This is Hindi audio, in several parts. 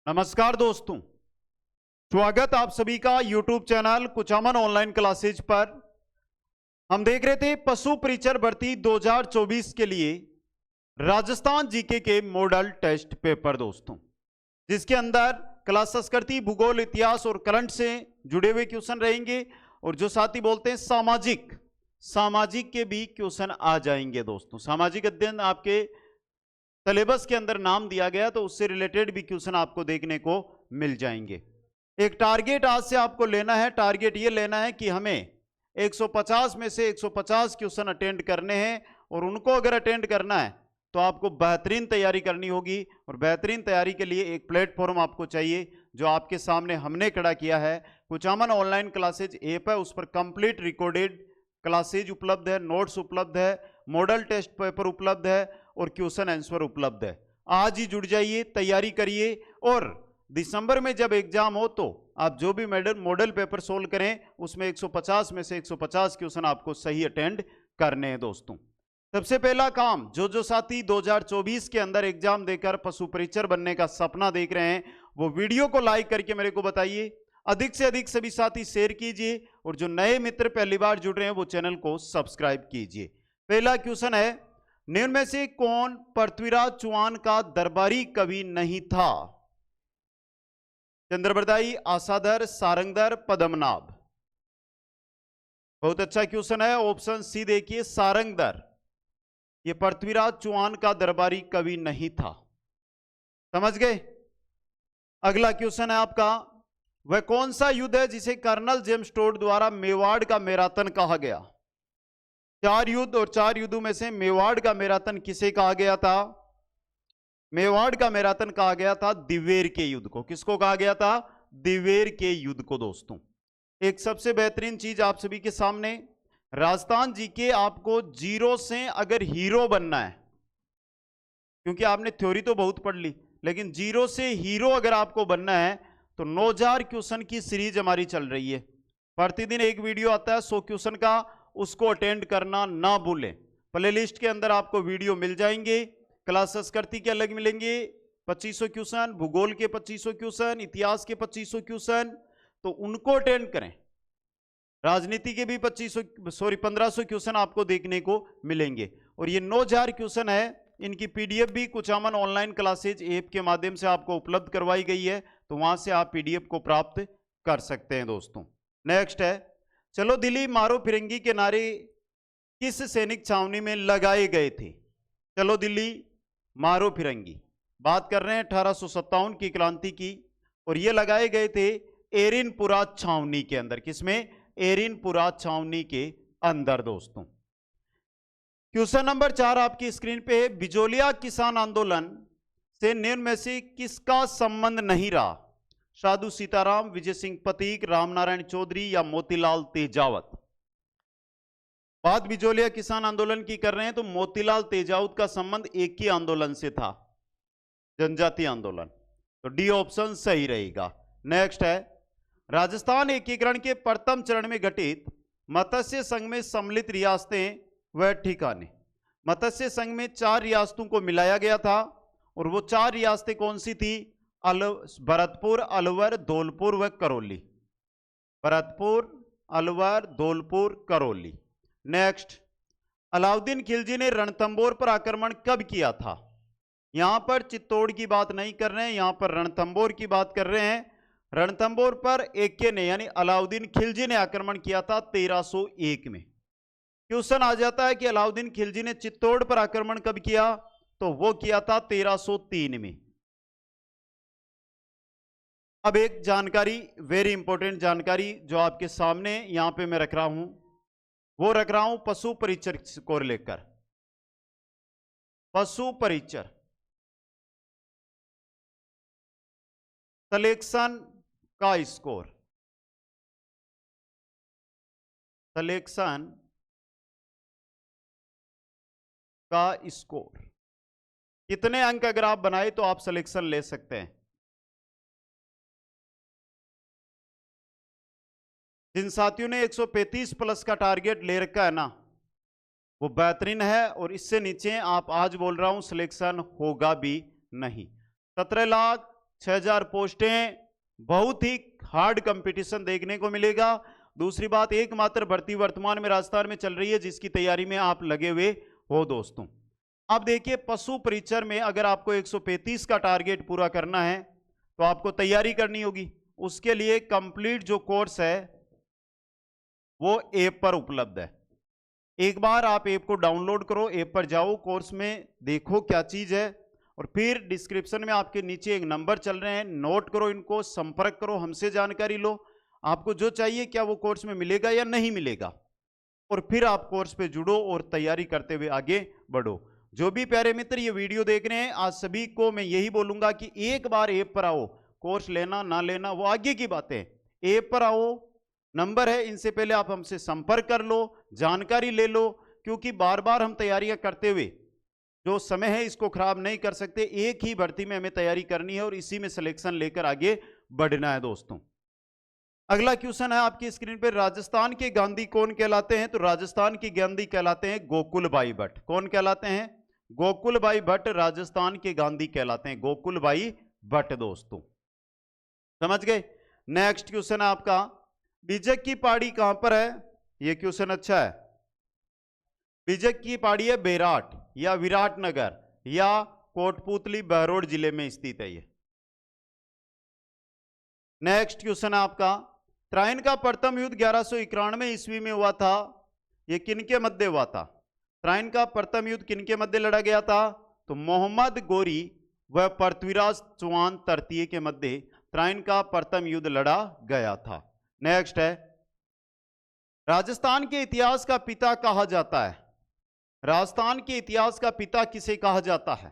नमस्कार दोस्तों, स्वागत आप सभी का YouTube channel Kuchaman online classes पर। हम देख रहे थे पशु परिचर भर्ती 2024 के लिए राजस्थान जीके के मॉडल टेस्ट पेपर दोस्तों, जिसके अंदर क्लास संस्कृति, भूगोल, इतिहास और करंट से जुड़े हुए क्वेश्चन रहेंगे और जो साथी बोलते हैं सामाजिक के भी क्वेश्चन आ जाएंगे दोस्तों। सामाजिक अध्ययन आपके सिलेबस के अंदर नाम दिया गया तो उससे रिलेटेड भी क्वेश्चन आपको देखने को मिल जाएंगे। एक टारगेट आज से आपको लेना है। टारगेट ये लेना है कि हमें 150 में से 150 क्वेश्चन अटेंड करने हैं और उनको अगर अटेंड करना है तो आपको बेहतरीन तैयारी करनी होगी। और बेहतरीन तैयारी के लिए एक प्लेटफॉर्म आपको चाहिए जो आपके सामने हमने खड़ा किया है। कुचामन ऑनलाइन क्लासेज ऐप है, उस पर कंप्लीट रिकॉर्डेड क्लासेज उपलब्ध है, नोट्स उपलब्ध है, मॉडल टेस्ट पेपर उपलब्ध है और क्वेश्चन आंसर उपलब्ध है। आज ही जुड़ जाइए, तैयारी करिए और दिसंबर में जब एग्जाम हो तो आप जो भी मॉडल पेपर सोल्व करें उसमें 150 में से 150 क्वेश्चन आपको सही अटेंड करने हैं दोस्तों। सबसे पहला काम, जो साथी 2024 के अंदर एग्जाम देकर पशु परिचर बनने का सपना देख रहे हैं वो वीडियो को लाइक करके मेरे को बताइए। अधिक से अधिक सभी साथी शेयर कीजिए और जो नए मित्र पहली बार जुड़ रहे हैं वो चैनल को सब्सक्राइब कीजिए। पहला क्वेश्चन है, निम्न में से कौन पृथ्वीराज चौहान का दरबारी कवि नहीं था? चंद्रबरदाई, आसाधर, सारंगधर, पद्मनाभ। बहुत अच्छा क्वेश्चन है। ऑप्शन सी देखिए, सारंगधर। ये पृथ्वीराज चौहान का दरबारी कवि नहीं था। समझ गए? अगला क्वेश्चन है आपका, वह कौन सा युद्ध है जिसे कर्नल जेम्स टोड द्वारा मेवाड़ का मैराथन कहा गया? 4 युद्ध और 4 युद्धों में से मेवाड़ का मैराथन किसे कहा गया था? मेवाड़ का मैराथन कहा गया था दिवेर के युद्ध को। किसको कहा गया था? दिवेर के युद्ध को दोस्तों। एक सबसे बेहतरीन चीज आप सभी के सामने, राजस्थान जी के आपको जीरो से अगर हीरो बनना है, क्योंकि आपने थ्योरी तो बहुत पढ़ ली, लेकिन जीरो से हीरो अगर आपको बनना है तो 9000 क्वेश्चन की सीरीज हमारी चल रही है। प्रतिदिन एक वीडियो आता है 100 क्वेश्चन का, उसको अटेंड करना ना भूलें। प्लेलिस्ट के अंदर आपको वीडियो मिल जाएंगे। क्लास संस्कृति के अलग मिलेंगे 2500 क्वेश्चन, भूगोल के 2500 क्वेश्चन, इतिहास के 2500 क्वेश्चन, तो उनको अटेंड करें। राजनीति के भी 1500 क्वेश्चन आपको देखने को मिलेंगे। और ये 9000 क्वेश्चन है, इनकी पीडीएफ भी कुचामन ऑनलाइन क्लासेज ऐप के माध्यम से आपको उपलब्ध करवाई गई है, तो वहां से आप पीडीएफ को प्राप्त कर सकते हैं दोस्तों। नेक्स्ट है, चलो दिल्ली मारो फिरंगी के नारे किस सैनिक छावनी में लगाए गए थे? चलो दिल्ली मारो फिरंगी, बात कर रहे हैं 1857 की क्रांति की, और ये लगाए गए थे एरिनपुरा छावनी के अंदर। किसमें? एरिनपुरा छावनी के अंदर दोस्तों। क्वेश्चन नंबर 4 आपकी स्क्रीन पे है, बिजोलिया किसान आंदोलन से निम्न में से किसका संबंध नहीं रहा? साधु सीताराम, विजय सिंह पतीक, रामनारायण चौधरी या मोतीलाल तेजावत। बात बिजोलिया किसान आंदोलन की कर रहे हैं तो मोतीलाल तेजावत का संबंध एक ही आंदोलन से था, जनजाति आंदोलन। तो डी ऑप्शन सही रहेगा। नेक्स्ट है, राजस्थान एकीकरण के प्रथम चरण में गठित मत्स्य संघ में सम्मिलित रियासतें व ठिकाने। मत्स्य संघ में 4 रियासतों को मिलाया गया था और वो 4 रियासतें कौन सी थी? भरतपुर, अलवर, धौलपुर व करौली। भरतपुर, अलवर, धौलपुर, करौली। नेक्स्ट, अलाउद्दीन खिलजी ने रणथंबोर पर आक्रमण कब किया था? यहां पर चित्तौड़ की बात नहीं कर रहे हैं, यहां पर रणथंबोर की बात कर रहे हैं। रणथंबोर पर एके ने यानी अलाउद्दीन खिलजी ने आक्रमण किया था 1301 में। क्वेश्चन आ जाता है कि अलाउद्दीन खिलजी ने चित्तौड़ पर आक्रमण कब किया? तो वो किया था 1303 में। अब एक जानकारी, वेरी इंपॉर्टेंट जानकारी जो आपके सामने यहां पे मैं रख रहा हूं, वो रख रहा हूं पशु परिचर को लेकर। पशु परिचर सिलेक्शन का स्कोर, सिलेक्शन का स्कोर कितने अंक अगर आप बनाए तो आप सिलेक्शन ले सकते हैं। जिन साथियों ने 135 प्लस का टारगेट ले रखा है ना, वो बेहतरीन है, और इससे नीचे आप आज बोल रहा हूं सिलेक्शन होगा भी नहीं। 17 लाख 6000 पोस्टें, बहुत ही हार्ड कंपटीशन देखने को मिलेगा। दूसरी बात, एकमात्र भर्ती वर्तमान में राजस्थान में चल रही है जिसकी तैयारी में आप लगे हुए हो दोस्तों। अब देखिए, पशु परिचर में अगर आपको 135 का टारगेट पूरा करना है तो आपको तैयारी करनी होगी। उसके लिए कंप्लीट जो कोर्स है वो ऐप पर उपलब्ध है। एक बार आप ऐप को डाउनलोड करो, ऐप पर जाओ, कोर्स में देखो क्या चीज है, और फिर डिस्क्रिप्शन में आपके नीचे एक नंबर चल रहे हैं, नोट करो इनको, संपर्क करो, हमसे जानकारी लो, आपको जो चाहिए क्या वो कोर्स में मिलेगा या नहीं मिलेगा, और फिर आप कोर्स पे जुड़ो और तैयारी करते हुए आगे बढ़ो। जो भी प्यारे मित्र ये वीडियो देख रहे हैं, आज सभी को मैं यही बोलूंगा कि एक बार ऐप पर आओ। कोर्स लेना ना लेना वो आगे की बात है, ऐप पर आओ, नंबर है, इनसे पहले आप हमसे संपर्क कर लो, जानकारी ले लो, क्योंकि बार बार हम तैयारियां करते हुए जो समय है इसको खराब नहीं कर सकते। एक ही भर्ती में हमें तैयारी करनी है और इसी में सिलेक्शन लेकर आगे बढ़ना है दोस्तों। अगला क्वेश्चन है आपकी स्क्रीन पर, राजस्थान के गांधी कौन कहलाते हैं? तो राजस्थान के गांधी कहलाते हैं गोकुल भाई भट्ट। कौन कहलाते हैं? गोकुल भाई भट्ट राजस्थान के गांधी कहलाते हैं, गोकुल भाई भट्ट दोस्तों। समझ गए? नेक्स्ट क्वेश्चन है आपका, बीजक की पहाड़ी कहां पर है? यह क्वेश्चन अच्छा है। बीजक की पहाड़ी है बेराट या विराटनगर या कोटपुतली बहरोड जिले में स्थित है ये। नेक्स्ट क्वेश्चन है आपका, त्राइन का प्रथम युद्ध 1191 ईस्वी में हुआ था, यह किनके मध्य हुआ था? त्राइन का प्रथम युद्ध किनके मध्य लड़ा गया था? तो मोहम्मद गोरी व पृथ्वीराज चौहान तृतीय के मध्य त्राइन का प्रथम युद्ध लड़ा गया था। नेक्स्ट है, राजस्थान के इतिहास का पिता कहा जाता है? राजस्थान के इतिहास का पिता किसे कहा जाता है?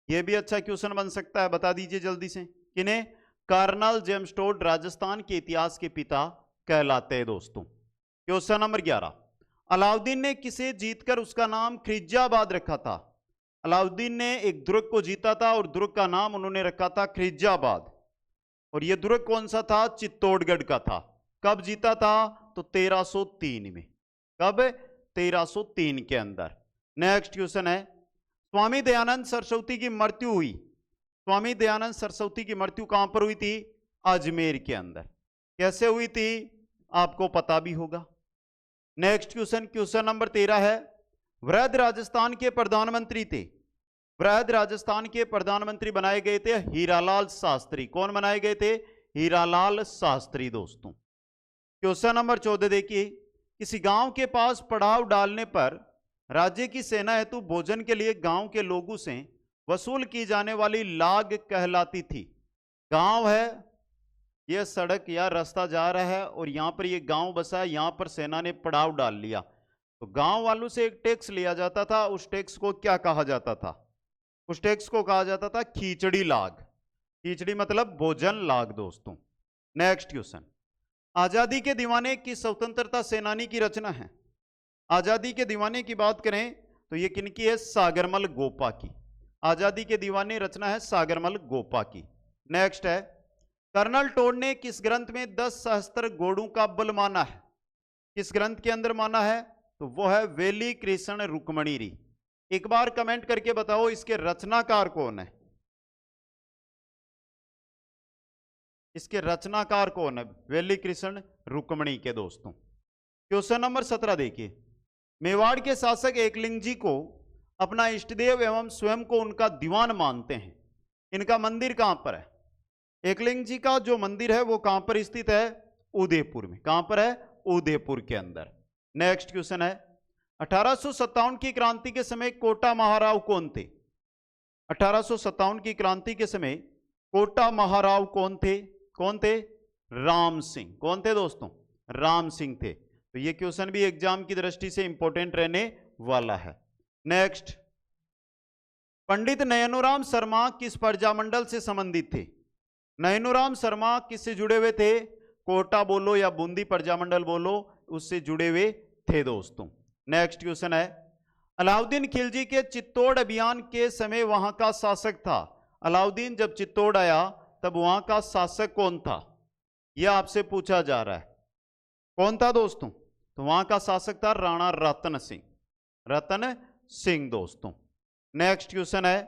यह भी अच्छा क्वेश्चन बन सकता है, बता दीजिए जल्दी से। किन्हें? कर्नल जेम्स टोड राजस्थान के इतिहास के पिता कहलाते हैं दोस्तों। क्वेश्चन नंबर 11, अलाउद्दीन ने किसे जीतकर उसका नाम खिरजाबाद रखा था? अलाउद्दीन ने एक दुर्ग को जीता था और दुर्ग का नाम उन्होंने रखा था खिरजाबाद, और यह दुर्ग कौन सा था? चित्तौड़गढ़ का था। कब जीता था? तो 1303 में। कब? 1303 के अंदर। नेक्स्ट क्वेश्चन है, स्वामी दयानंद सरस्वती की मृत्यु हुई, स्वामी दयानंद सरस्वती की मृत्यु कहां पर हुई थी? अजमेर के अंदर। कैसे हुई थी? आपको पता भी होगा। नेक्स्ट क्वेश्चन, क्वेश्चन नंबर 13 है, वृहद राजस्थान के प्रधानमंत्री थे, वृहद राजस्थान के प्रधानमंत्री बनाए गए थे हीरालाल शास्त्री। कौन बनाए गए थे? हीरालाल शास्त्री दोस्तों। क्वेश्चन नंबर 14 देखिए, किसी गांव के पास पड़ाव डालने पर राज्य की सेना हेतु भोजन के लिए गांव के लोगों से वसूल की जाने वाली लाग कहलाती थी। गांव है, यह सड़क या रास्ता जा रहा है और यहां पर यह गांव बसा है, यहां पर सेना ने पड़ाव डाल लिया, तो गांव वालों से एक टैक्स लिया जाता था। उस टैक्स को क्या कहा जाता था? उस टैक्स को कहा जाता था खीचड़ी लाग। खीचड़ी मतलब भोजन लाग दोस्तों। नेक्स्ट क्वेश्चन, आजादी के दीवाने की स्वतंत्रता सेनानी की रचना है? आजादी के दीवाने की बात करें तो यह किनकी है? सागरमल गोपा की। आजादी के दीवाने रचना है सागरमल गोपा की। नेक्स्ट है, कर्नल टोड ने किस ग्रंथ में 10 सहस्त्र घोड़ों का बल माना है? किस ग्रंथ के अंदर माना है? तो वो है वेली कृष्ण रुक्मणीरी। एक बार कमेंट करके बताओ इसके रचनाकार कौन है? इसके रचनाकार कौन है? वेली कृष्ण रुक्मणी के दोस्तों। क्वेश्चन नंबर 17 देखिए, मेवाड़ के शासक एकलिंग जी को अपना इष्टदेव एवं स्वयं को उनका दीवान मानते हैं, इनका मंदिर कहां पर है? एकलिंग जी का जो मंदिर है वो कहां पर स्थित है? उदयपुर में। कहां पर है? उदयपुर के अंदर। नेक्स्ट क्वेश्चन है, 1857 की क्रांति के समय कोटा महाराव कौन थे? 1857 की क्रांति के समय कोटा महाराव कौन थे? कौन थे? राम सिंह। कौन थे दोस्तों? राम सिंह थे। तो ये क्वेश्चन भी एग्जाम की दृष्टि से इंपॉर्टेंट रहने वाला है। नेक्स्ट, पंडित नयनोराम शर्मा किस प्रजामंडल से संबंधित थे? नयनोराम शर्मा किससे जुड़े हुए थे? कोटा बोलो या बूंदी प्रजामंडल बोलो, उससे जुड़े हुए थे दोस्तों। नेक्स्ट क्वेश्चन है, अलाउद्दीन खिलजी के चित्तौड़ अभियान के समय वहां का शासक था। अलाउद्दीन जब चित्तौड़ आया तब वहां का शासक कौन था? यह आपसे पूछा जा रहा है। कौन था दोस्तों? तो वहां का शासक था राणा रतन सिंह। रतन सिंह दोस्तों। नेक्स्ट क्वेश्चन है,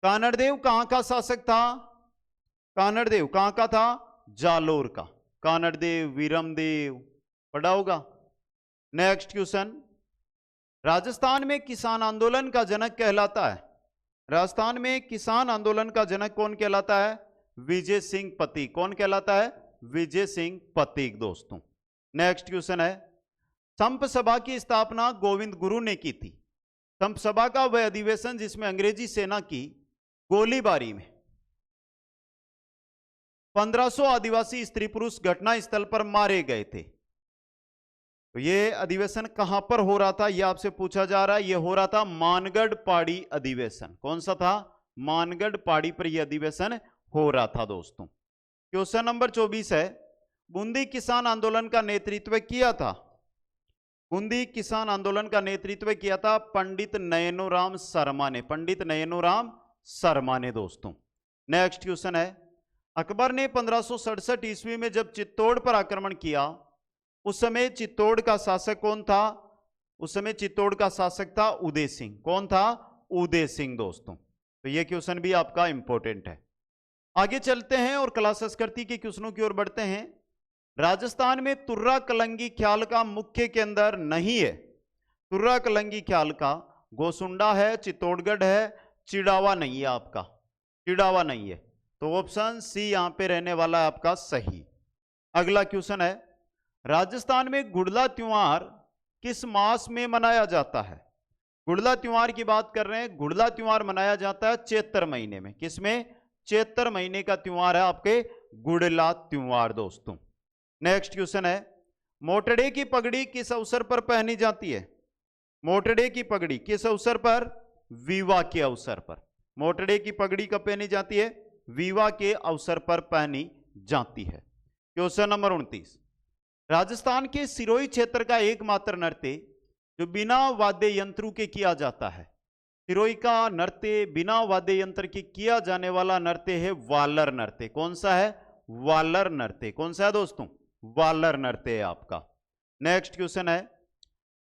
कानड़देव कहां का शासक था? कानड़देव कहां का था? जालोर का। कानड़देव, वीरमदेव पढ़ा होगा। नेक्स्ट क्वेश्चन, राजस्थान में किसान आंदोलन का जनक कहलाता है, राजस्थान में किसान आंदोलन का जनक कौन कहलाता है? विजय सिंह पतीक। कौन कहलाता है? विजय सिंह पतीक दोस्तों। नेक्स्ट क्वेश्चन है, संप सभा की स्थापना गोविंद गुरु ने की थी। संप सभा का वह अधिवेशन जिसमें अंग्रेजी सेना की गोलीबारी में 1500 आदिवासी स्त्री पुरुष घटना स्थल पर मारे गए थे। तो यह अधिवेशन कहां पर हो रहा था? यह आपसे पूछा जा रहा है। यह हो रहा था मानगढ़ पहाड़ी अधिवेशन। कौन सा था? मानगढ़ पहाड़ी पर यह अधिवेशन हो रहा था दोस्तों। क्वेश्चन नंबर 24 है, बूंदी किसान आंदोलन का नेतृत्व किया था, बूंदी किसान आंदोलन का नेतृत्व किया था पंडित नयनोराम शर्मा ने। पंडित नयनोराम शर्मा ने दोस्तों। नेक्स्ट क्वेश्चन है, अकबर ने 1567 ईस्वी में जब चित्तौड़ पर आक्रमण किया, उस समय चित्तौड़ का शासक कौन था? उस समय चित्तौड़ का शासक था उदय सिंह। कौन था? उदय सिंह दोस्तों। तो यह क्वेश्चन भी आपका इंपॉर्टेंट है। आगे चलते हैं और कला संस्कृति के क्वेश्चनों की ओर बढ़ते हैं। राजस्थान में तुर्रा कलंगी ख्याल का मुख्य केंद्र नहीं है। तुर्रा कलंगी ख्याल का गोसुंडा है, चित्तौड़गढ़ है, चिड़ावा नहीं है आपका, चिड़ावा नहीं है। तो ऑप्शन सी यहां पे रहने वाला है आपका सही। अगला क्वेश्चन है, राजस्थान में गुड़ला त्योहार किस मास में मनाया जाता है? गुड़ला त्योहार की बात कर रहे हैं। गुड़ला त्योहार मनाया जाता है चैत्र महीने में। किसमें? चैत्र महीने का त्योहार है आपके गुड़ला त्योहार दोस्तों। नेक्स्ट क्वेश्चन है, मोटड़े की पगड़ी किस अवसर पर पहनी जाती है? मोटड़े की पगड़ी किस अवसर पर? विवाह के अवसर पर। मोटड़े की पगड़ी कब पहनी जाती है? विवाह के अवसर पर पहनी जाती है। क्वेश्चन नंबर 29, राजस्थान के सिरोही क्षेत्र का एकमात्र नृत्य जो बिना वाद्य यंत्रों के किया जाता है, सिरोही का नृत्य बिना वाद्य यंत्र के किया जाने वाला नृत्य है वालर नृत्य। कौन सा है? वालर नृत्य। कौन सा है दोस्तों? वालर नृत्य है आपका। नेक्स्ट क्वेश्चन है,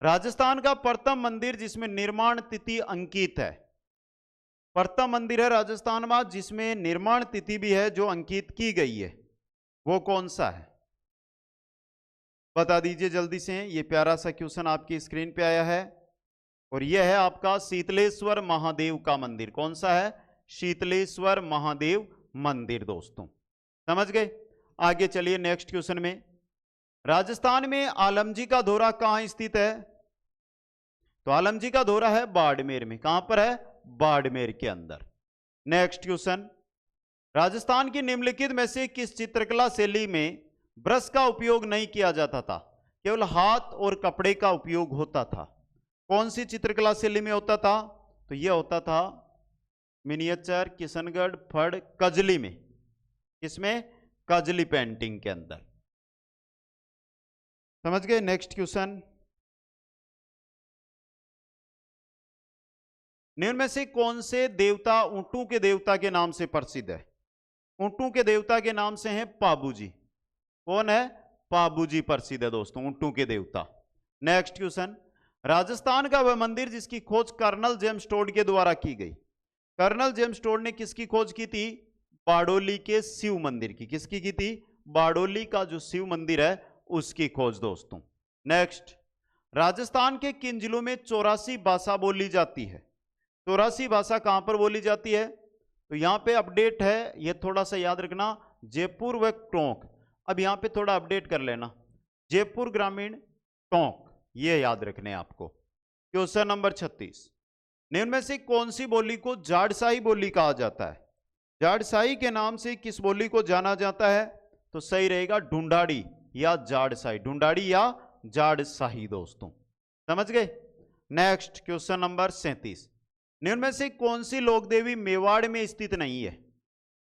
राजस्थान का प्रथम मंदिर जिसमें निर्माण तिथि अंकित है, प्रथम मंदिर है राजस्थान में जिसमें निर्माण तिथि भी है जो अंकित की गई है, वो कौन सा है? बता दीजिए जल्दी से। ये प्यारा सा क्वेश्चन आपकी स्क्रीन पे आया है और यह है आपका शीतलेश्वर महादेव का मंदिर। कौन सा है? शीतलेश्वर महादेव मंदिर दोस्तों। समझ गए? आगे चलिए नेक्स्ट क्वेश्चन में, राजस्थान में आलमजी का धोरा कहां स्थित है? तो आलमजी का धोरा है बाड़मेर में। कहां पर है? बाड़मेर के अंदर। नेक्स्ट क्वेश्चन, राजस्थान की निम्नलिखित में से किस चित्रकला शैली में ब्रश का उपयोग नहीं किया जाता था, केवल हाथ और कपड़े का उपयोग होता था? कौन सी चित्रकला शैली में होता था? तो यह होता था मिनिएचर, किशनगढ़, फड़, कजली में। किसमें? कजली पेंटिंग के अंदर। समझ गए? नेक्स्ट क्वेश्चन, निम्न में से कौन से देवता ऊंटों के देवता के नाम से प्रसिद्ध है? ऊंटों के देवता के नाम से है पाबूजी। कौन है? पाबूजी प्रसिद्ध है दोस्तों, ऊंटों के देवता। नेक्स्ट क्वेश्चन, राजस्थान का वह मंदिर जिसकी खोज कर्नल जेम्स टोड के द्वारा की गई। कर्नल जेम्स टोड ने किसकी खोज की थी? बारडोली के शिव मंदिर की। किसकी की थी? बारडोली का जो शिव मंदिर है उसकी खोज दोस्तों। नेक्स्ट, राजस्थान के किन जिलों में 84 भाषा बोली जाती है? 84 भाषा कहां पर बोली जाती है? तो यहां पे अपडेट है, ये थोड़ा सा याद रखना, जयपुर व टोंक। अब यहां पे थोड़ा अपडेट कर लेना, जयपुर ग्रामीण, टोंक, ये याद रखने आपको। क्वेश्चन नंबर 36, निम्न में से कौन सी बोली को जाड़साई बोली कहा जाता है? जाड़साई के नाम से किस बोली को जाना जाता है? तो सही रहेगा ढूंढाड़ी या जाड़साई। ढूंढाड़ी या जाड़साई दोस्तों। समझ गए? नेक्स्ट क्वेश्चन नंबर 37, निम्न में से कौन सी लोक देवी मेवाड़ में स्थित नहीं है?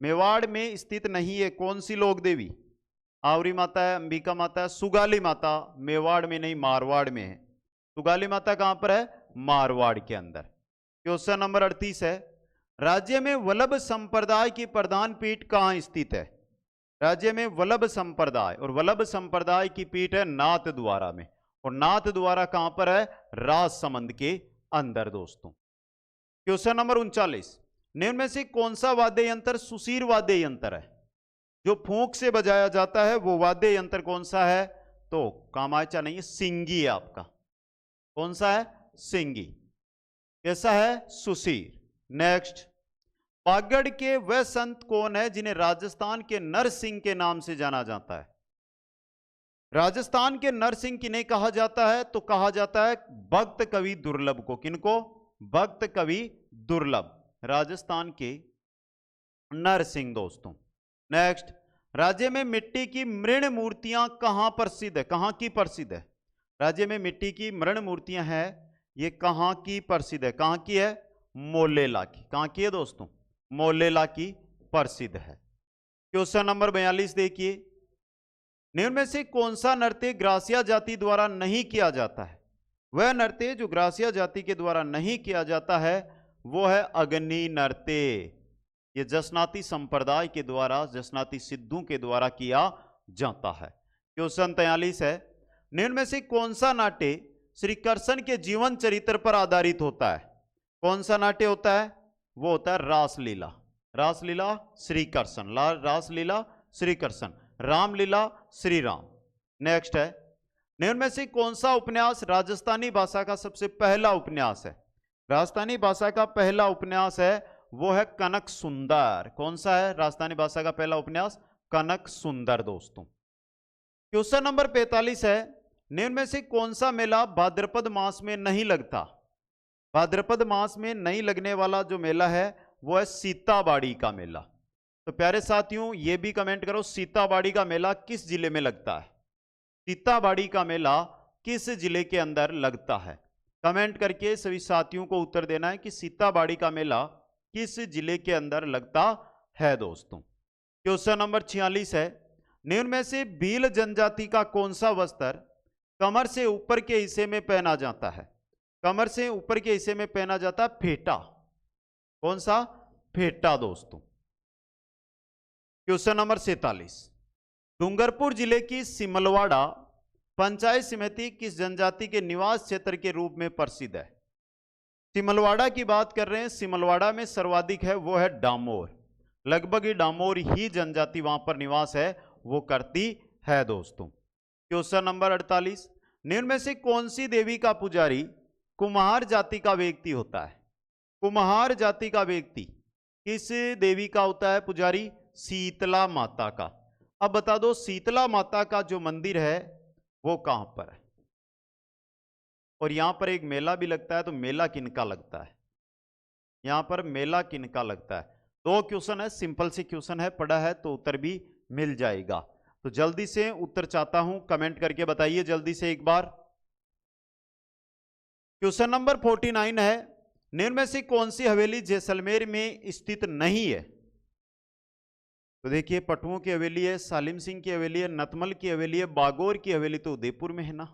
मेवाड़ में स्थित नहीं है कौन सी लोक देवी? आवरी माता है, अंबिका माता है, सुगाली माता मेवाड़ में नहीं मारवाड़ में है। सुगाली माता कहां पर है? मारवाड़ के अंदर। क्वेश्चन नंबर 38 है, राज्य में वल्लभ संप्रदाय की प्रधान पीठ कहां स्थित है? राज्य में वल्लभ संप्रदाय, और वल्लभ संप्रदाय की पीठ है नाथ द्वारा में, और नाथ द्वारा कहां पर है? राजसमंद के अंदर दोस्तों। क्वेश्चन नंबर 39, निम्न में से कौन सा वाद्य यंत्र सुशीर वाद्य यंत्र है? जो फूंक से बजाया जाता है वो वाद्य यंत्र कौन सा है? तो कामाचा नहीं है, सिंगी है आपका। कौन सा है? सिंगी। कैसा है? सुशीर। नेक्स्ट, पागड़ के वह संत कौन है जिन्हें राजस्थान के नरसिंह के नाम से जाना जाता है? राजस्थान के नरसिंह किन्हें कहा जाता है? तो कहा जाता है भक्त कवि दुर्लभ को। किनको? भक्त कवि दुर्लभ, राजस्थान के नरसिंह दोस्तों। नेक्स्ट, राज्य में मिट्टी की मृण मूर्तियां कहां प्रसिद्ध है? कहां की प्रसिद्ध है? राज्य में मिट्टी की मृण मूर्तियां हैं, ये कहां की प्रसिद्ध है? कहां की है? मोलेला की। कहां की है दोस्तों? मोलेला की प्रसिद्ध है। क्वेश्चन नंबर 42 देखिए, निम्न में से कौन सा नृत्य ग्रासिया जाति द्वारा नहीं किया जाता है? वह नृत्य जो ग्रासिया जाति के द्वारा नहीं किया जाता है वो है अग्नि नृत्य। ये जसनाती संप्रदाय के द्वारा, जसनाती सिद्धों के द्वारा किया जाता है। क्वेश्चन 43 है, निम्न में से कौन सा नाट्य श्री कृष्ण के जीवन चरित्र पर आधारित होता है? कौन सा नाट्य होता है? वो होता है रासलीला। रासलीला श्री कृष्ण, रासलीला श्री कृष्ण, रामलीला श्री राम। नेक्स्ट है, निम्न में से कौन सा उपन्यास राजस्थानी भाषा का सबसे पहला उपन्यास है? राजस्थानी भाषा का पहला उपन्यास है वो है कनक सुंदर। कौन सा है राजस्थानी भाषा का पहला उपन्यास? कनक सुंदर दोस्तों। क्वेश्चन नंबर 45 है, निम्न में से कौन सा मेला भाद्रपद मास में नहीं लगता? भाद्रपद मास में नहीं लगने वाला जो मेला है वो है सीताबाड़ी का मेला। तो प्यारे साथियों ये भी कमेंट करो, सीताबाड़ी का मेला किस जिले में लगता है? सीताबाड़ी का मेला किस जिले के अंदर लगता है? कमेंट करके सभी साथियों को उत्तर देना है कि सीताबाड़ी का मेला किस जिले के अंदर लगता है दोस्तों। क्वेश्चन नंबर 46 है, निम्न में से भील जनजाति का कौन सा वस्त्र कमर से ऊपर के हिस्से में पहना जाता है? कमर से ऊपर के हिस्से में पहना जाता है फेटा। कौन सा? फेटा दोस्तों। क्वेश्चन नंबर 47, डूंगरपुर जिले की सिमलवाड़ा पंचायत समिति किस जनजाति के निवास क्षेत्र के रूप में प्रसिद्ध है? सिमलवाड़ा की बात कर रहे हैं। सिमलवाड़ा में सर्वाधिक है वो है डामोर। लगभग ही डामोर ही जनजाति वहां पर निवास है वो करती है दोस्तों। क्वेश्चन नंबर 48, निम्न में से कौन सी देवी का पुजारी कुम्हार जाति का व्यक्ति होता है? कुम्हार जाति का व्यक्ति किस देवी का होता है पुजारी? शीतला माता का। अब बता दो शीतला माता का जो मंदिर है वो कहां पर है? और यहां पर एक मेला भी लगता है, तो मेला किनका लगता है? यहां पर मेला किनका लगता है? 2 क्वेश्चन है, सिंपल से क्वेश्चन है, पढ़ा है तो उत्तर भी मिल जाएगा। तो जल्दी से उत्तर चाहता हूं, कमेंट करके बताइए जल्दी से एक बार। क्वेश्चन नंबर 49 है, निम्न में से कौन सी हवेली जैसलमेर में स्थित नहीं है? तो देखिए पटुओं की हवेली है, सालिम सिंह की हवेली है, नतमल की हवेली है, बागौर की हवेली तो उदयपुर में है ना,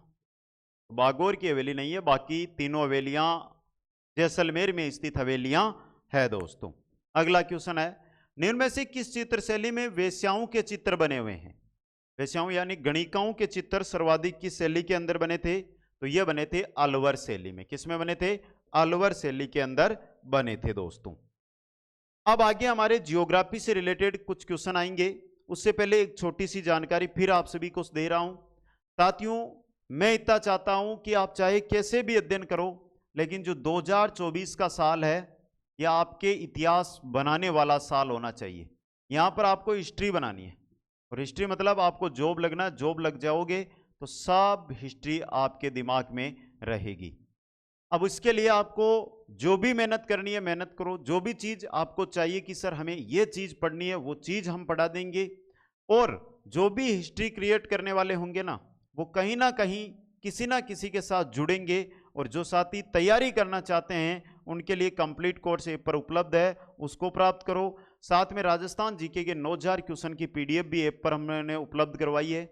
बागौर की हवेली नहीं है। बाकी तीनों हवेलियां जैसलमेर में स्थित हवेलियां है दोस्तों। अगला क्वेश्चन है, निम्न में से किस चित्र शैली में वेश्याओं के चित्र बने हुए हैं? वेश्याओं यानी गणिकाओं के चित्र सर्वाधिक किस शैली के अंदर बने थे? तो ये बने थे अलवर शैली में। किस में बने थे? अलवर शैली के अंदर बने थे दोस्तों। अब आगे हमारे जियोग्राफी से रिलेटेड कुछ क्वेश्चन आएंगे, उससे पहले एक छोटी सी जानकारी फिर आप सभी को दे रहा हूं। साथियों मैं इतना चाहता हूं कि आप चाहे कैसे भी अध्ययन करो, लेकिन जो 2024 का साल है यह आपके इतिहास बनाने वाला साल होना चाहिए। यहां पर आपको हिस्ट्री बनानी है, और हिस्ट्री मतलब आपको जॉब लगना, जॉब लग जाओगे तो सब हिस्ट्री आपके दिमाग में रहेगी। अब इसके लिए आपको जो भी मेहनत करनी है मेहनत करो। जो भी चीज़ आपको चाहिए कि सर हमें ये चीज़ पढ़नी है, वो चीज़ हम पढ़ा देंगे। और जो भी हिस्ट्री क्रिएट करने वाले होंगे ना, वो कहीं ना कहीं किसी ना किसी के साथ जुड़ेंगे। और जो साथी तैयारी करना चाहते हैं उनके लिए कंप्लीट कोर्स ऐप पर उपलब्ध है, उसको प्राप्त करो। साथ में राजस्थान जीके के 9000 क्वेश्चन की PDF भी ऐप पर हमने उपलब्ध करवाई है,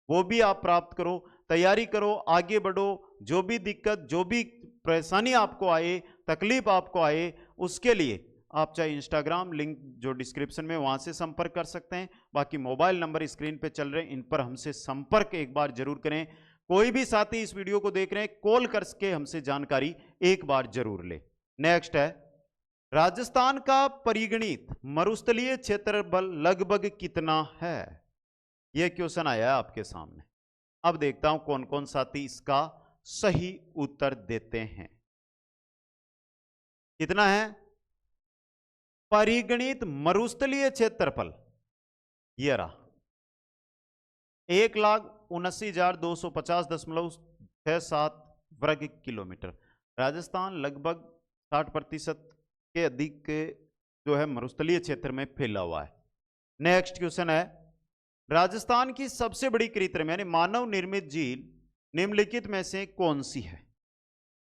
वो भी आप प्राप्त करो। तैयारी करो, आगे बढ़ो। जो भी दिक्कत, जो भी परेशानी आपको आए, तकलीफ आपको आए, उसके लिए आप चाहे इंस्टाग्राम लिंक जो डिस्क्रिप्शन में वहां से संपर्क कर सकते हैं। बाकी मोबाइल नंबर स्क्रीन पे चल रहे हैं, इन पर हमसे संपर्क एक बार जरूर करें। कोई भी साथी इस वीडियो को देख रहे हैं, कॉल करके हमसे जानकारी एक बार जरूर ले। नेक्स्ट है, राजस्थान का परिगणित मरुस्थलीय क्षेत्रफल लगभग कितना है? यह क्वेश्चन आया है आपके सामने। अब देखता हूं कौन कौन साथी इसका सही उत्तर देते हैं। कितना है परिगणित मरुस्थलीय क्षेत्रफल? यह रहा 1,79,250.67 वर्ग किलोमीटर। राजस्थान लगभग 60% के अधिक जो है मरुस्थलीय क्षेत्र में फैला हुआ है। नेक्स्ट क्वेश्चन है, राजस्थान की सबसे बड़ी कृत्रिम यानी मानव निर्मित झील निम्नलिखित में से कौन सी है?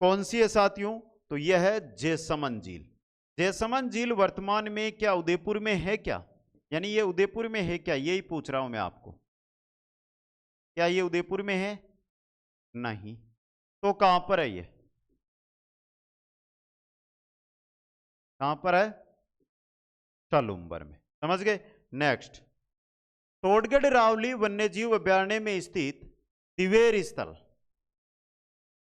कौन सी है साथियों? तो यह है जैसमंद झील। जैसमंद झील वर्तमान में क्या उदयपुर में है क्या? यानी ये उदयपुर में है क्या, यही पूछ रहा हूं मैं आपको। क्या ये उदयपुर में है? नहीं। तो कहां पर है? ये कहां पर है? चलुम्बर में। समझ गए? नेक्स्ट, टोडगढ़ रावली वन्यजीव अभ्यारण्य में स्थित दिवेर स्थल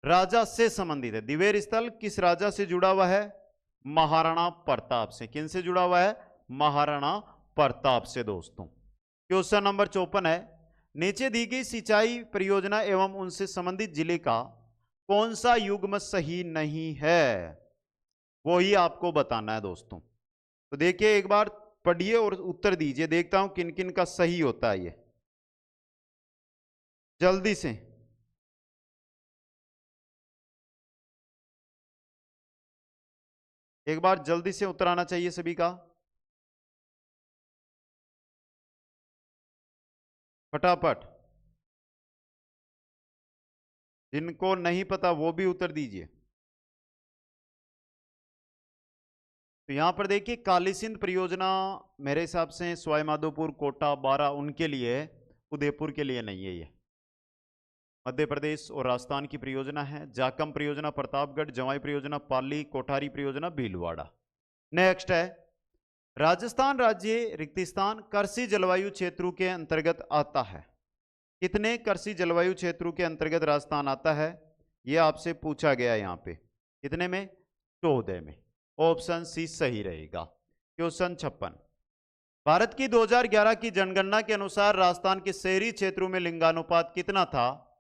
राजा से संबंधित है। दिवेर स्थल किस राजा से जुड़ा हुआ है? महाराणा प्रताप से। किन से जुड़ा हुआ है? महाराणा प्रताप से। दोस्तों क्वेश्चन नंबर 54 है, नीचे दी गई सिंचाई परियोजना एवं उनसे संबंधित जिले का कौन सा युग्म सही नहीं है? वो ही आपको बताना है दोस्तों। तो देखिए एक बार पढ़िए और उत्तर दीजिए, देखता हूं किन किन का सही होता है। ये जल्दी से एक बार जल्दी से उत्तर आना चाहिए सभी का, फटाफट। जिनको नहीं पता वो भी उत्तर दीजिए। तो यहां पर देखिए काली सिंध परियोजना मेरे हिसाब से सवाई माधोपुर, कोटा, बारा उनके लिए है, उदयपुर के लिए नहीं है। ये मध्य प्रदेश और राजस्थान की परियोजना है। जाकम परियोजना प्रतापगढ़, जवाई परियोजना पाली, कोठारी परियोजना भीलवाड़ा। नेक्स्ट है, राजस्थान राज्य रिक्तिस्थान कृषि जलवायु क्षेत्रों के अंतर्गत आता है। कितने कृषि जलवायु क्षेत्रों के अंतर्गत राजस्थान आता है? यह आपसे पूछा गया यहां पे। कितने में? 14 में। ऑप्शन सी सही रहेगा। क्वेश्चन 56, भारत की 2011 की जनगणना के अनुसार राजस्थान के शहरी क्षेत्रों में लिंगानुपात कितना था?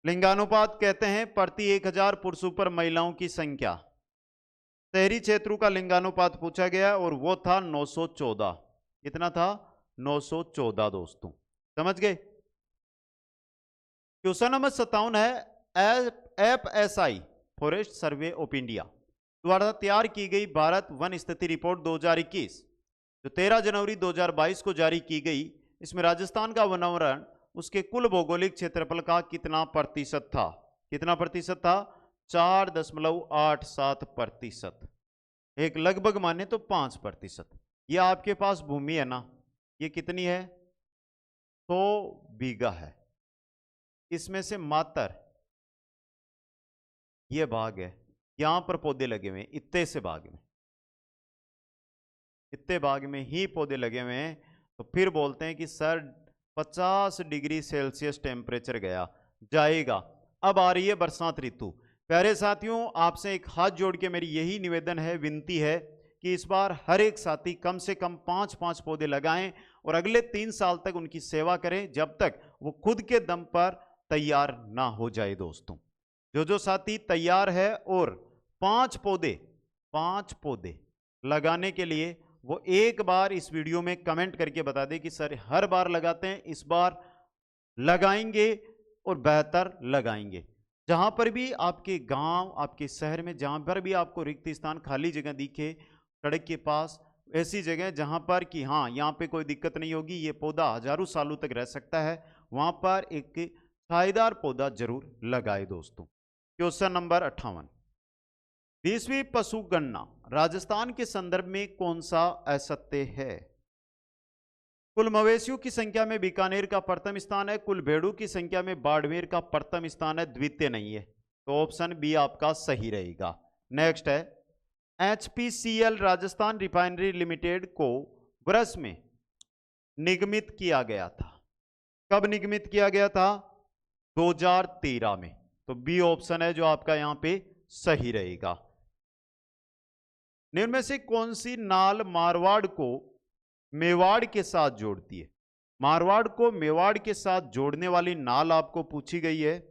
लिंगानुपात कहते हैं प्रति 1000 पुरुषों पर महिलाओं की संख्या। शहरी क्षेत्रों का लिंगानुपात पूछा गया और वो था 914। कितना था? 914 दोस्तों। समझ गए? क्वेश्चन नंबर 57 है, FSI forest survey of India द्वारा तैयार की गई भारत वन स्थिति रिपोर्ट 2021 जो 13 जनवरी 2022 को जारी की गई, इसमें राजस्थान का वनावरण उसके कुल भौगोलिक क्षेत्रफल का कितना प्रतिशत था? कितना प्रतिशत था? 4.87%। एक लगभग माने तो 5%। यह आपके पास भूमि है ना, ये कितनी है? 100 बीघा है। इसमें से मात्र ये भाग है, यहां पर पौधे लगे हुए हैं, इतने से भाग में, इतने भाग में ही पौधे लगे हुए हैं। तो फिर बोलते हैं कि सर 50 डिग्री सेल्सियस टेम्परेचर गया जाएगा। अब आ रही है बरसात ऋतु। प्यारे साथियों, आपसे एक हाथ जोड़ के मेरी यही निवेदन है, विनती है कि इस बार हर एक साथी कम से कम 5-5 पौधे लगाएं और अगले 3 साल तक उनकी सेवा करें जब तक वो खुद के दम पर तैयार ना हो जाए। दोस्तों जो साथी तैयार है और 5 पौधे लगाने के लिए वो एक बार इस वीडियो में कमेंट करके बता दे कि सर हर बार लगाते हैं, इस बार लगाएंगे और बेहतर लगाएंगे। जहां पर भी आपके गांव, आपके शहर में जहां पर भी आपको रिक्त स्थान, खाली जगह दिखे सड़क के पास, ऐसी जगह जहां पर कि हाँ यहाँ पे कोई दिक्कत नहीं होगी, ये पौधा हजारों सालों तक रह सकता है, वहां पर एक छायेदार पौधा जरूर लगाए। दोस्तों क्वेश्चन नंबर 58, 20वीं पशु गणना राजस्थान के संदर्भ में कौन सा असत्य है? कुल मवेशियों की संख्या में बीकानेर का प्रथम स्थान है, कुल भेड़ों की संख्या में बाड़मेर का प्रथम स्थान है, द्वितीय नहीं है। तो ऑप्शन बी आपका सही रहेगा। नेक्स्ट है, HPCL राजस्थान रिफाइनरी लिमिटेड को वर्ष में निगमित किया गया था। कब निगमित किया गया था? 2013 में। तो बी ऑप्शन है जो आपका यहां पे सही रहेगा। निम्न में से कौन सी नाल मारवाड़ को मेवाड़ के साथ जोड़ती है? मारवाड़ को मेवाड़ के साथ जोड़ने वाली नाल आपको पूछी गई है,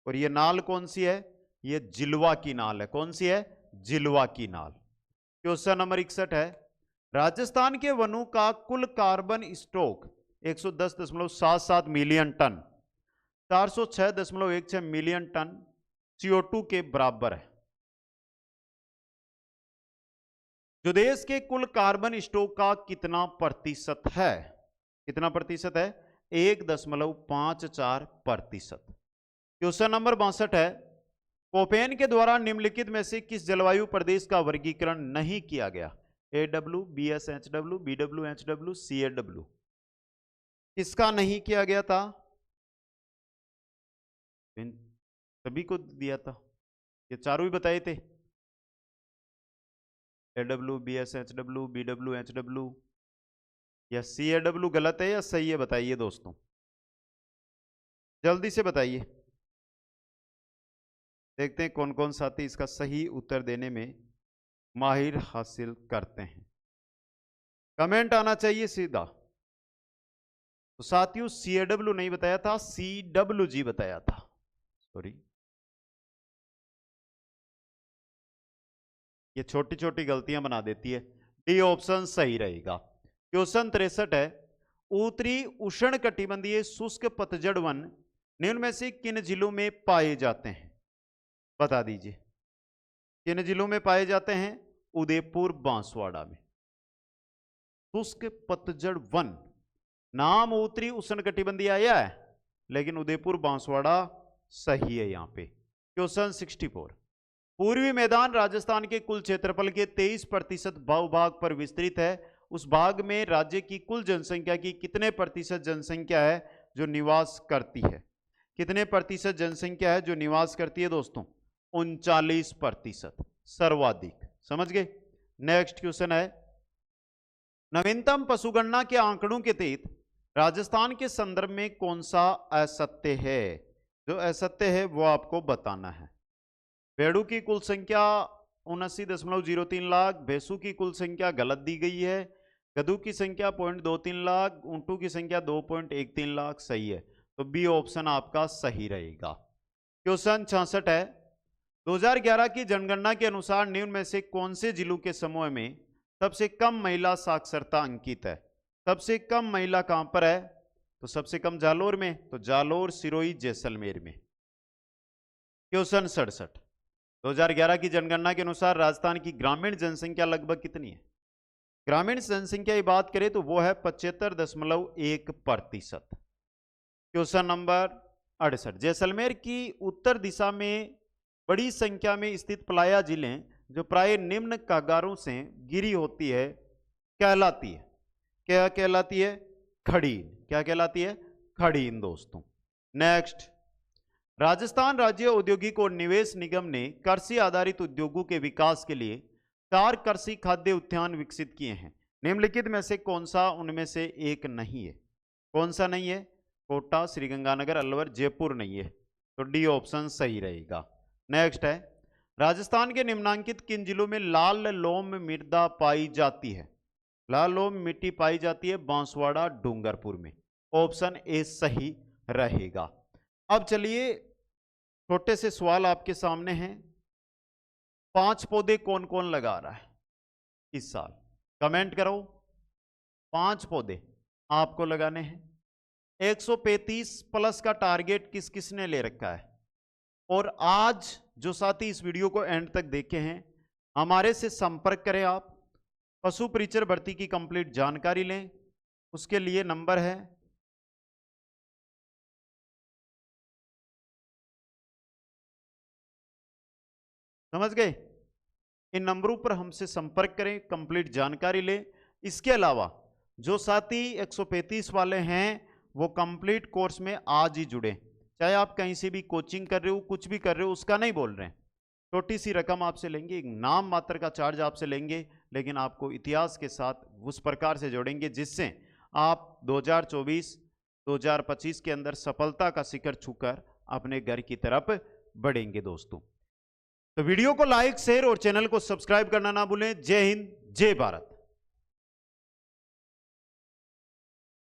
और यह नाल कौन सी है? यह जिलवा की नाल है। कौन सी है? जिलवा की नाल। क्वेश्चन नंबर 61 है, राजस्थान के वनों का कुल carbon stock 110.77 million tonne 406.16 million tonne CO2 के बराबर है। जो देश के कुल कार्बन स्टॉक का कितना प्रतिशत है? कितना प्रतिशत है? 1.54%। क्वेश्चन नंबर 62 है, कोपेन के द्वारा निम्नलिखित में से किस जलवायु प्रदेश का वर्गीकरण नहीं किया गया? AW, BSHW, BWHW, CAW। किसका नहीं किया गया था? सभी को दिया था, ये चारों ही बताए थे। AW, BSHW, BWHW या CAW गलत है या सही है? बताइए दोस्तों, जल्दी से बताइए। देखते हैं कौन कौन साथी इसका सही उत्तर देने में माहिर हासिल करते हैं। कमेंट आना चाहिए सीधा। तो साथियों CAW नहीं बताया था, CWG बताया था, सॉरी। ये छोटी छोटी गलतियां बना देती है। डी ऑप्शन सही रहेगा। क्वेश्चन 63 है, उत्तरी उष्ण कटिबंधीय शुष्क पतझड़ वन निम्न में से किन जिलों में पाए जाते हैं? बता दीजिए, किन जिलों में पाए जाते हैं? उदयपुर, बांसवाड़ा में। शुष्क पतझड़ वन नाम उत्तरी उष्ण कटिबंधीय आया है, लेकिन उदयपुर बांसवाड़ा सही है यहां पे। क्वेश्चन 64, पूर्वी मैदान राजस्थान के कुल क्षेत्रफल के 23% भूभाग पर विस्तृत है। उस भाग में राज्य की कुल जनसंख्या की कितने प्रतिशत जनसंख्या है जो निवास करती है? कितने प्रतिशत जनसंख्या है जो निवास करती है दोस्तों? 39%, सर्वाधिक। समझ गए? नेक्स्ट क्वेश्चन है, नवीनतम पशुगणना के आंकड़ों के तहत राजस्थान के संदर्भ में कौन सा असत्य है? जो असत्य है वो आपको बताना है। भेड़ों की कुल संख्या 79.03 लाख, भैंसों की कुल संख्या गलत दी गई है, गधों की संख्या 0.23 लाख, ऊंटों की संख्या 2.13 लाख सही है। तो बी ऑप्शन आपका सही रहेगा। क्वेश्चन 66 है, 2011 की जनगणना के अनुसार निम्न में से कौन से जिलों के समूह में सबसे कम महिला साक्षरता अंकित है? सबसे कम महिला कहां पर है? तो सबसे कम जालोर में, तो जालोर, सिरोही, जैसलमेर में। क्वेश्चन 67, 2011 की जनगणना के अनुसार राजस्थान की ग्रामीण जनसंख्या लगभग कितनी है? ग्रामीण जनसंख्या की बात करें तो वो है 75.1%। क्वेश्चन नंबर 68, जैसलमेर की उत्तर दिशा में बड़ी संख्या में स्थित पलाया जिले जो प्राय निम्न कागारों से घिरी होती है कहलाती है? क्या कहलाती है? खड़ीन। क्या कहलाती है? खड़ीन दोस्तों। नेक्स्ट, राजस्थान राज्य औद्योगिक और निवेश निगम ने कृषि आधारित उद्योगों के विकास के लिए 4 कृषि खाद्य उद्यान विकसित किए हैं। निम्नलिखित में से कौन सा उनमें से एक नहीं है? कौन सा नहीं है? कोटा, श्रीगंगानगर, अलवर, जयपुर नहीं है। तो डी ऑप्शन सही रहेगा। नेक्स्ट है, राजस्थान के निम्नांकित किन जिलों में लाल लोम मृदा पाई जाती है? लाल लोम मिट्टी पाई जाती है बांसवाड़ा, डूंगरपुर में। ऑप्शन ए सही रहेगा। अब चलिए छोटे से सवाल आपके सामने हैं। 5 पौधे कौन कौन लगा रहा है इस साल? कमेंट करो। 5 पौधे आपको लगाने हैं। 135 प्लस का टारगेट किस किसने ले रखा है? और आज जो साथी इस वीडियो को एंड तक देखे हैं, हमारे से संपर्क करें। आप पशु परिचर भर्ती की कंप्लीट जानकारी लें। उसके लिए नंबर है समझ गए? इन नंबरों पर हमसे संपर्क करें, कंप्लीट जानकारी लें। इसके अलावा जो साथी 135 वाले हैं वो कंप्लीट कोर्स में आज ही जुड़े। चाहे आप कहीं से भी कोचिंग कर रहे हो, कुछ भी कर रहे हो, उसका नहीं बोल रहे हैं। छोटी सी रकम आपसे लेंगे, एक नाम मात्र का चार्ज आपसे लेंगे, लेकिन आपको इतिहास के साथ उस प्रकार से जोड़ेंगे जिससे आप 2024-2025 के अंदर सफलता का शिखर छूकर अपने घर की तरफ बढ़ेंगे दोस्तों। तो वीडियो को लाइक शेयर और चैनल को सब्सक्राइब करना ना भूलें। जय हिंद, जय भारत।